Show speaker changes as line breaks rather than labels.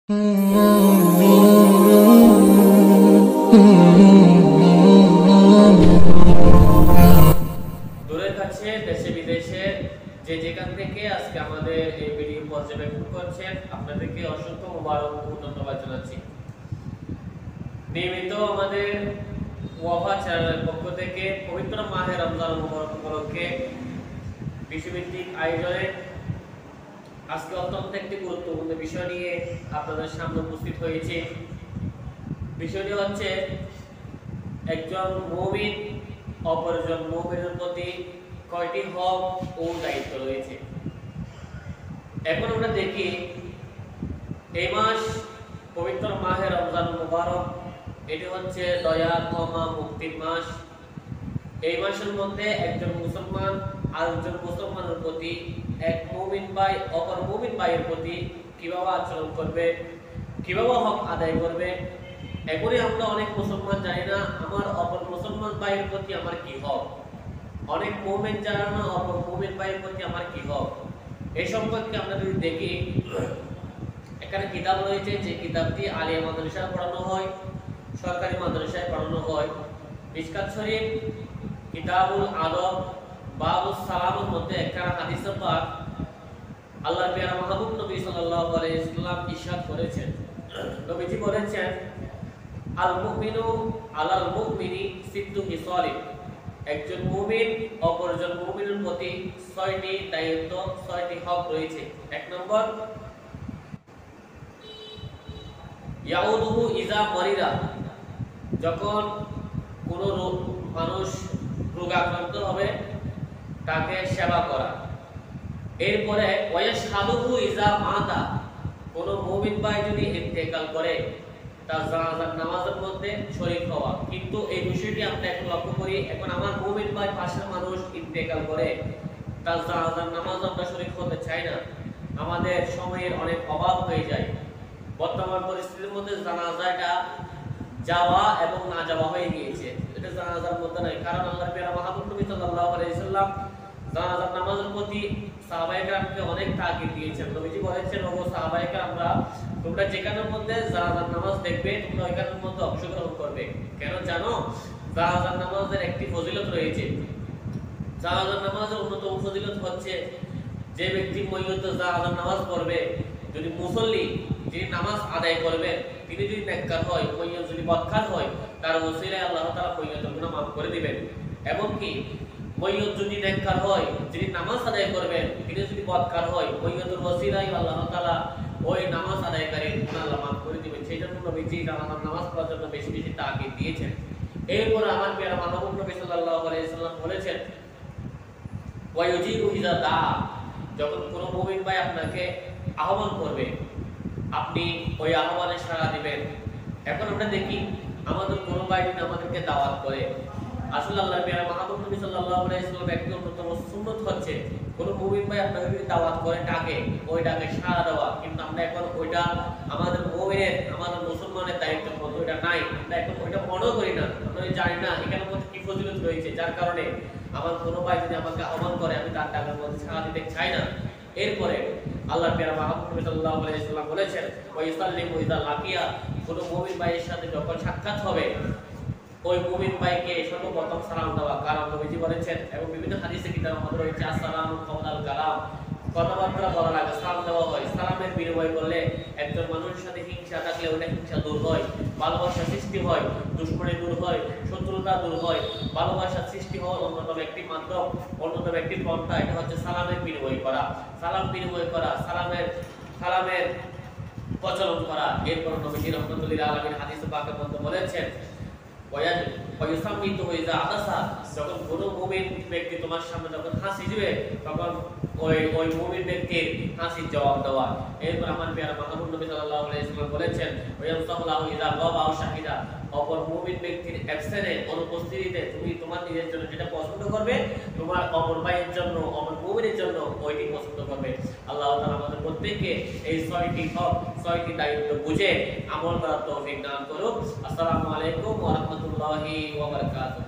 দূরের কাছে দেশে বিদেশে যে যেখান থেকে আজকে আমাদের এই ভিডিও পর্যবেক্ষণ করছেন আপনাদেরকে অসংখ্য মোবারক ও ধন্যবাদ জানাচ্ছি। নিয়মিত আমাদের ওয়াফা চ্যানেলের পক্ষ থেকে পবিত্র মাহে রমজান মুবারক উপলক্ষে বিশ্বভিত্তিক আয়োজনে আজকে অত্যন্ত একটি গুরুত্বপূর্ণ বিষয় নিয়ে আপনাদের সামনে উপস্থিত হয়েছে। বিষয়টি হচ্ছে একজন মুমিন অপরজন মুমিনের প্রতি কয়টি হক ও দায়িত্ব রয়েছে। এখন আমরা দেখি এই মাস পবিত্র মাহে রমজান মুবারক, এটি হচ্ছে দয়া ক্ষমা মুক্তির মাস। এই মাসের মধ্যে একজন মুসলমান আরেকজন মুসলমানের প্রতি, এক মুমিন ভাই অপর মুমিন ভাইয়ের প্রতি কিভাবে আচরণ করবে, কিভাবে হক আদায় করবে। এখনই আমরা অনেক মুসলমান জানি না আমার অপর মুসলমান ভাইয়ের প্রতি আমার কি হক, অনেক মুমিন জানে না অপর মুমিন ভাইয়ের প্রতি আমার কি হক। এই সম্পর্কে আমরা যদি দেখি, এখানে কিতাব রয়েছে, যে কিতাবটি আলিয়া মাদ্রাসায় পড়ানো হয়, সরকারি মাদ্রাসায় পড়ানো হয়। মিশকাত শরীফ কিতাবুল আদব বাবুস সালামের মধ্যে একখানা হাদিসে পাক আল্লাহর প্রিয় মাহবুব নবী সাল্লাল্লাহু আলাইহি ওয়াসাল্লাম ইরশাদ করেছেন। নবীজি বলেছেন, আল মুমিনু আলাল মুমিনি সিদ্দু হিসালিন, একজন মুমিন অপরজন মুমিনের প্রতি 6টি দায়িত্ব, 6টি হক রয়েছে। এক নম্বর, ইয়াউদুহু ইজা মারিরা, যখন কোন মানুষ রোগাক্রান্ত হবে তাকে সেবা করা। এরপরে ওয়ায়াশহাদুহু ইজা মাতা, কোন মুমিন ভাই যদি ইন্তেকাল করে তার জানাজার নামাজের মধ্যে শরীক হওয়া। কিন্তু এই বিষয়টি আমরা এখন লক্ষ্য করি, এখন আমার মুমিন ভাই পাশের মানুষ ইন্তেকাল করে তার জানাজার নামাজ আমরা শরীক হতে চাই না। আমাদের সময়ের অনেক অভাব হয়ে যায়। বর্তমান পরিস্থিতির মধ্যে জানাজাটা যাওয়া এবং না যাওয়া হয়ে গিয়েছে, এটা জানাজার মধ্যে নয়। কারণ আল্লাহর প্রিয় মাহবুব নবী সাল্লাল্লাহু আলাইহি ওয়াসাল্লাম জানাজার নামাজের প্রতি সাহাবায়ে কেরামকে অনেক তাকিদ দিয়েছেন। নবীজি বলেছেন, ওগো সাহাবায়ে কেরামরা, তোমরা যেখানের মধ্যে জানাজার নামাজ দেখবে তোমরা ওইখানের মধ্যে অংশগ্রহণ করবে। কেন জানো? জানাজার নামাজের একটি ফজিলত রয়েছে। জানাজার নামাজের অন্যতম ফজিলত হচ্ছে, যে ব্যক্তি মইয়তে জানাজার নামাজ পড়বে, যদি মুসল্লি যিনি নামাজ আদায় করবেন তিনি যদি নেককার হয়, মইয়ত যদি বদকার হয়, তার ওসিলায় আল্লাহ তাআলা মইয়তের গুনাহ মাফ করে দিবেন। এমনকি মইয়ত যদি নেককার হয়, যিনি নামাজ আদায় করবেন তিনি যদি বদকার হয়, মইয়তের ওসিলায় আল্লাহ তাআলা ওই নামাজ আদায়কারীর গুনাহ আল্লাহ মাফ করে দিবেন। সেজন্য নবীজি জানাজার নামাজ পড়ার জন্য বেশি বেশি তাকিদ দিয়েছেন। এরপর আমার প্রিয় মাহবুব নবী সাল্লাল্লাহু আলাইহি ওয়াসাল্লাম বলেছেন, ওয়ায়ুজিবু ইজা দা, যখন কোন মুমিন ভাই আপনাকে আহ্বান করবে আপনি ওই আহ্বানে সাড়া দিবেন। এখন আমরা দেখি আমাদের কোন ভাই যদি আমাদেরকে দাওয়াত করে, আসলে আল্লাহর প্রিয় মাহবুব নবী সাল্লাল্লাহু আলাইহি ওয়াসাল্লাম একটি অন্যতম সুন্নাত হচ্ছে, কোন মুমিন ভাই আপনাকে যদি দাওয়াত করে ডাকে, ওই ডাকে সাড়া দেওয়া। কিন্তু আমরা এখন ওইটা আমাদের মুমিনের, আমাদের মুসলমানের দায়িত্ব মতো ওইটা নাই, আমরা এখন ওইটা মনে করি না, আমরা জানি না এখানে মধ্যে কি ফজিলত রয়েছে, যার কারণে আমার কোন ভাই যদি আমাকে আহ্বান করে আমি তার ডাকের মধ্যে সাড়া দিতে চাই না। এরপরে আল্লাহর প্রিয় মাহবুব নবী সাল্লাল্লাহু আলাইহি ওয়াসাল্লাম বলেছেন, ওয়া ইসাল্লিমু ইযা লাকিয়া, কোন মুমিন ভাইয়ের সাথে যখন সাক্ষাৎ হবে ওই মুমিন ভাইকে সর্বপ্রথম সালাম দেওয়া। কারণ নবীজি বলেছেন, এবং বিভিন্ন হাদিসে কিতাবের মধ্যে রয়েছে, আসসালামু কওলাল কালাম, কথাবার্তা বলার আগে সালাম দেওয়া হয়। সালামের বিনিময় করলে একজন মানুষের সাথে হিংসা থাকলে ওটা হিংসা দূর হয়, ভালোবাসা সৃষ্টি হয়, দুশ্মনী দূর হয়, শত্রুতা দূর হয়। ভালোবাসা সৃষ্টি হওয়ার অন্যতম একটি মাধ্যম, অন্যতম একটি পন্থা, এটা হচ্ছে সালামের বিনিময় করা। সালাম বিনিময় করা, সালামের প্রচলন করা। এরপর নবীজি রাহমাতুল্লাহি আলাইহি হাদিসে পাকের মধ্যে বলেছেন, যখন কোন মুমিন ব্যক্তি তোমার সামনে যখন হাসি দিবে তখন ওই মুমিন ব্যক্তির হাসির জবাব দেওয়া। এরপর আমার প্রিয় মাহবুব নবী সাল্লাল্লাহু আলাইহি ওয়াসাল্লাম বলেছেন, ওয়ায়াসাল্লাহু ইযা গাবা আও শাহিদা, অপর মুমিন ব্যক্তির অ্যাবসেন্টে, অনুপস্থিতিতে তুমি তোমার নিজের জন্য যেটা পছন্দ করবে, তোমার অপর ভাইয়ের জন্য, অপর মুমিনের জন্য ওইটি পছন্দ করবে। আল্লাহ তাআলা আমাদের প্রত্যেককে এই 6টি হক, 6টি দায়িত্ব বুঝে আমল করার তৌফিক দান করুন। আসসালামু আলাইকুম ওয়া রাহমাতুল্লাহি ওয়া বারাকাতুহু।